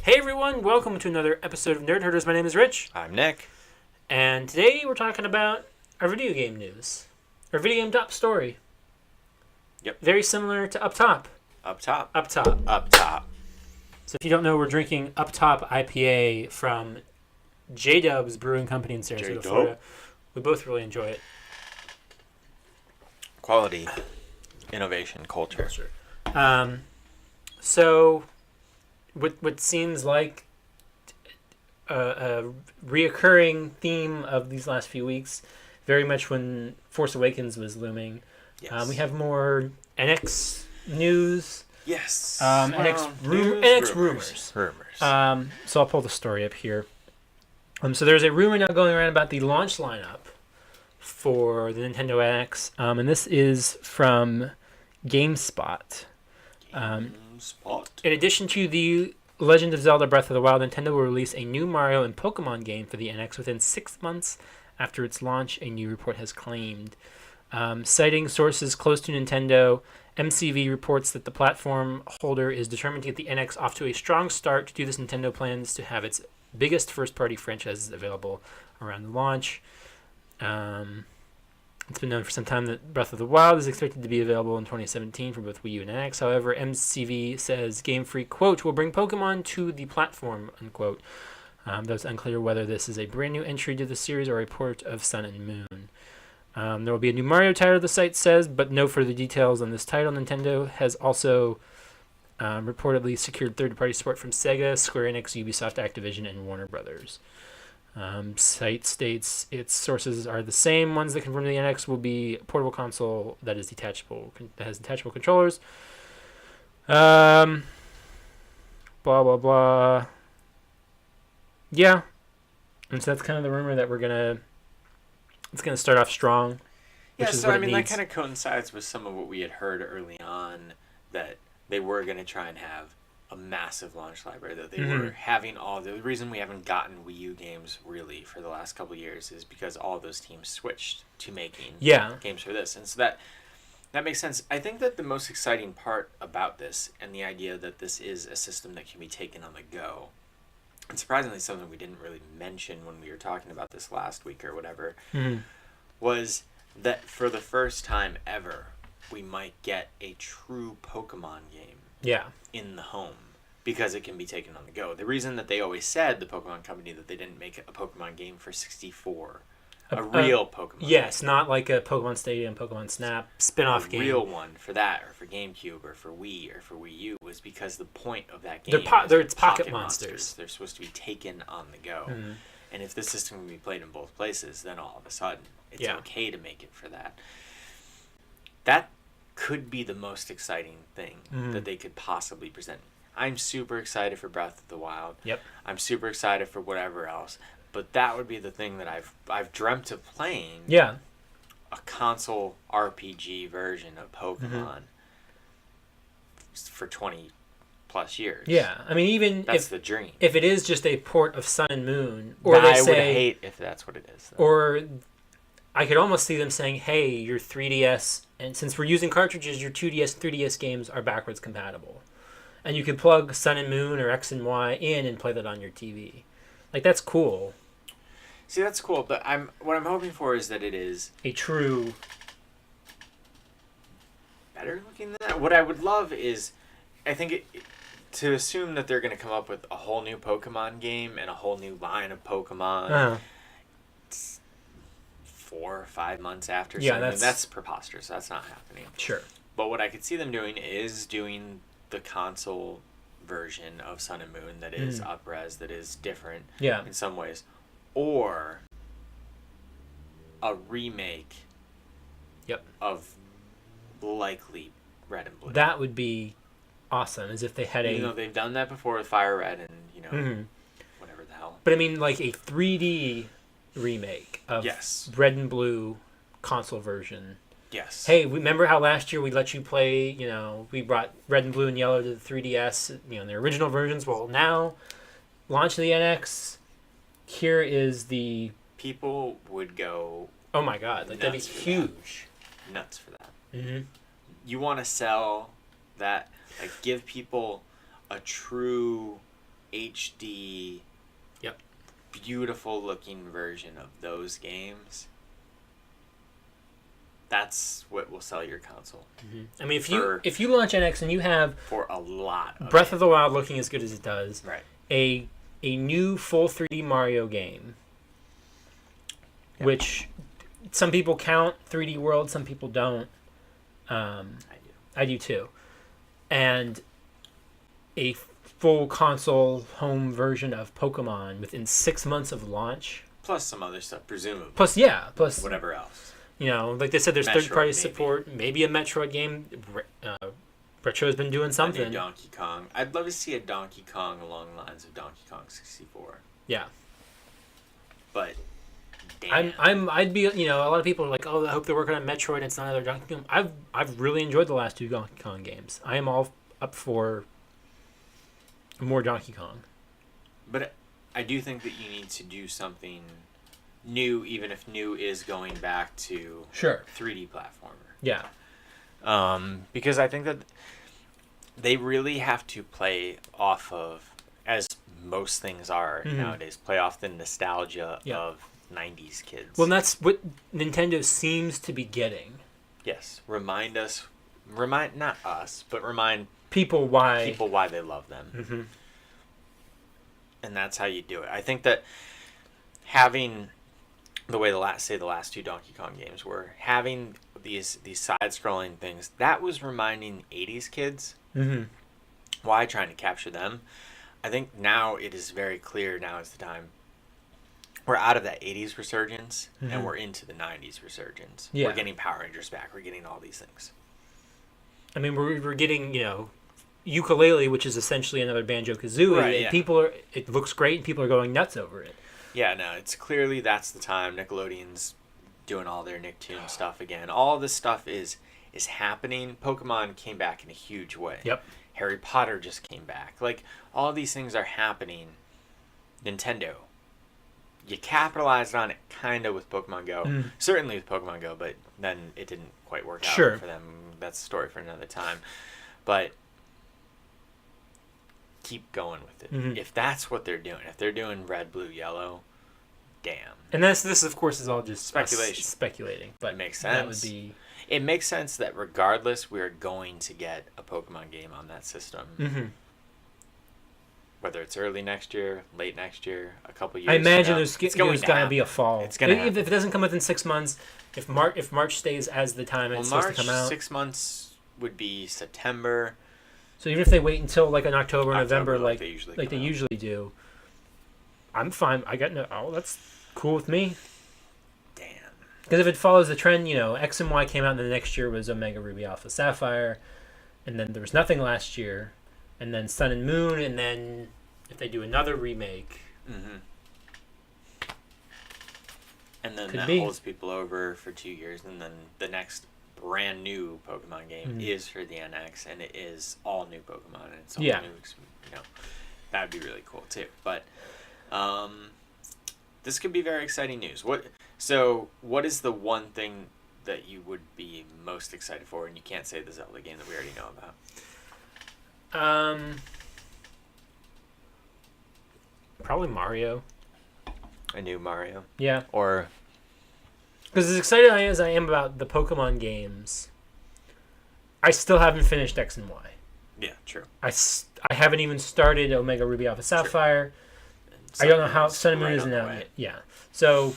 Hey everyone, welcome to another episode of Nerd Herders. My name is Rich, I'm Nick. and today we're talking about our video game news. Our video game top story. Yep. Very similar to Up Top. Up top. Up Top. Up top. So if you don't know, we're drinking Up Top IPA from J-Dub's Brewing Company in Sarasota, J-Dub. Florida. We both really enjoy it. Quality, innovation, culture. So, what seems like a reoccurring theme of these last few weeks, very much when Force Awakens was looming. Yes. We have more NX news. Yes. NX rumors. So I'll pull the story up here. So there's a rumor now going around about the launch lineup for the Nintendo NX, and this is from GameSpot. In addition to the Legend of Zelda Breath of the Wild, Nintendo will release a new Mario and Pokemon game for the NX within 6 months after its launch, a new report has claimed. Citing sources close to Nintendo, MCV reports that the platform holder is determined to get the NX off to a strong start. To do this, Nintendo plans to have its biggest first-party franchises available around the launch. It's been known for some time that Breath of the Wild is expected to be available in 2017 for both Wii U and NX. However, MCV says Game Freak, quote, will bring Pokemon to the platform, unquote. Though it's unclear whether this is a brand new entry to the series or a port of Sun and Moon. There will be a new Mario title, the site says, but no further details on this title. Nintendo has also reportedly secured third-party support from Sega, Square Enix, Ubisoft, Activision, and Warner Brothers. Site states its sources are the same ones that confirm the NX will be a portable console that is detachable, that has detachable controllers. Blah blah blah. Yeah, and so that's kind of the rumor that it's gonna start off strong. Yeah, so I mean that kind of coincides with some of what we had heard early on, that they were gonna try and have a massive launch library, that they were having all the reason we haven't gotten Wii U games really for the last couple of years is because all those teams switched to making games for this, and so that makes sense. I think that the most exciting part about this and the idea that this is a system that can be taken on the go, and surprisingly something we didn't really mention when we were talking about this last week or whatever, was that for the first time ever we might get a true Pokemon game in the home, because it can be taken on the go. The reason that they always said, the Pokemon company, that they didn't make a Pokemon game for 64, a real Pokemon yes, game. Not like a Pokemon Stadium, Pokemon Snap spin-off game. A real one for that, or for GameCube, or for Wii, or for Wii U, was because the point of that game it's pocket monsters. They're supposed to be taken on the go. And if the system can be played in both places, then all of a sudden it's okay to make it for that. That could be the most exciting thing that they could possibly present. I'm super excited for Breath of the Wild. Yep. I'm super excited for whatever else, but that would be the thing that I've dreamt of playing. Yeah. A console RPG version of Pokemon for 20 plus years. Yeah, I mean, even that's the dream. If it is just a port of Sun and Moon, or I would hate if that's what it is, though. Or I could almost see them saying, "Hey, your 3DS, and since we're using cartridges, your 2DS, 3DS games are backwards compatible, and you can plug Sun and Moon or X and Y in and play that on your TV." Like, that's cool. See, that's cool, but what I'm hoping for is that it is a true better looking than that. What I would love is, I think to assume that they're going to come up with a whole new Pokemon game and a whole new line of Pokemon 4 or 5 months after something, that's preposterous. That's not happening. Sure. But what I could see them doing is doing the console version of Sun and Moon that is up-res, that is different in some ways, or a remake of likely Red and Blue. That would be awesome, as if they had Even though they've done that before with Fire Red and, whatever the hell. But I mean, like a 3D remake of Red and Blue console version. Yes. Hey, remember how last year we let you play, we brought Red and Blue and Yellow to the 3DS, in their original versions? Well, now, launch the NX, here is the... People would go... Oh my god, that'd be huge. Nuts for that. You want to sell that, give people a true HD, Yep. beautiful looking version of those games, that's what will sell your console. I mean, if you launch NX and you have for a lot of Breath of the Wild looking as good as it does, right, a new full 3D Mario game, which some people count 3D World, some people don't. I do too. And a full console home version of Pokemon within 6 months of launch. Plus some other stuff, presumably. Plus whatever else. You know, like they said, there's third-party support. Maybe a Metroid game. Retro's been doing something. A new Donkey Kong. I'd love to see a Donkey Kong along the lines of Donkey Kong 64. Yeah. But damn. I'd be, you know, a lot of people are like, oh, I hope they're working on Metroid and it's not another Donkey Kong. I've really enjoyed the last two Donkey Kong games. I am all up for more Donkey Kong. But I do think that you need to do something new, even if new is going back to 3D platformer. Yeah. Because I think that they really have to play off of, as most things are nowadays, play off the nostalgia of 90s kids. Well, that's what Nintendo seems to be getting. Yes. Remind not us, but remind people why they love them. And that's how you do it. I think that having the way the last two Donkey Kong games were, having these side-scrolling things, that was reminding 80s kids why trying to capture them. I think now it is very clear, now is the time. We're out of that 80s resurgence, and we're into the 90s resurgence. Yeah. We're getting Power Rangers back. We're getting all these things. I mean, we're getting, you know, Ukulele, which is essentially another Banjo-Kazooie. Right, yeah. It looks great, and people are going nuts over it. Yeah, no, it's clearly that's the time. Nickelodeon's doing all their Nicktoon stuff again. All this stuff is happening. Pokemon came back in a huge way. Yep. Harry Potter just came back. Like, all these things are happening. Nintendo, you capitalized on it kind of with Pokemon Go. Certainly with Pokemon Go, but then it didn't quite work out for them. That's a story for another time. But keep going with it. If that's what they're doing, if they're doing red, blue, yellow, damn. And this of course is all just speculating, but it makes sense. It makes sense that regardless, we're going to get a Pokemon game on that system. Whether it's early next year, late next year, a couple years. I imagine there's going to be a fall. It's going to if it doesn't come within 6 months, if March stays as the time it's supposed to come out. 6 months would be September. So even if they wait until like in October, November, like they usually do, I'm fine. That's cool with me. Damn. Because if it follows the trend, you know, X and Y came out, and the next year was Omega Ruby Alpha Sapphire, and then there was nothing last year, and then Sun and Moon, and then if they do another remake, and then that holds people over for 2 years, and then the next brand new Pokemon game is for the NX, and it is all new Pokemon, and it's all new, you know, that would be really cool too. But this could be very exciting news. What is the one thing that you would be most excited for, and you can't say the Zelda game that we already know about? Probably Mario. A new Mario? Yeah. Or because as excited as I am about the Pokemon games, I still haven't finished X and Y. Yeah, true. I haven't even started Omega Ruby Alpha Sapphire. I don't know how Sun and Moon isn't out yet. Yeah. So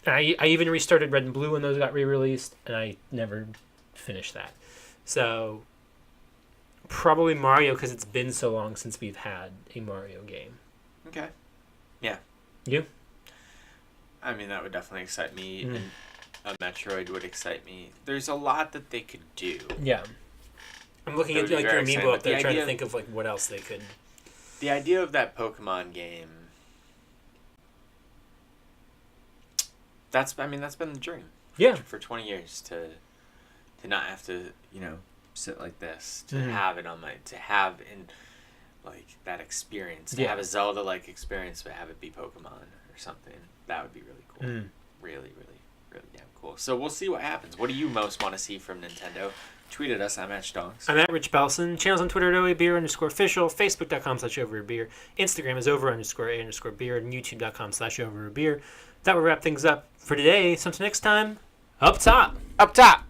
I even restarted Red and Blue when those got re-released, and I never finished that. So probably Mario, because it's been so long since we've had a Mario game. Okay. Yeah. You? I mean, that would definitely excite me, and a Metroid would excite me. There's a lot that they could do. Yeah. I'm looking at like your amiibo up there, trying to think of like what else they could. The idea of that Pokemon game. That's been the dream. For 20 years to not have to, you know, sit like this, to have it on like that experience, to have a Zelda like experience, but have it be Pokemon or something. That would be really cool. Really, really, really damn cool. So we'll see what happens. What do you most want to see from Nintendo Tweet at us. I'm at Stonks. I'm at Rich Belson. Channels on Twitter at OABeer_official. Facebook.com/OverABeer. Instagram is over_A_beer. And YouTube.com/OverABeer. That will wrap things up for today. So until next time, up top. Up top.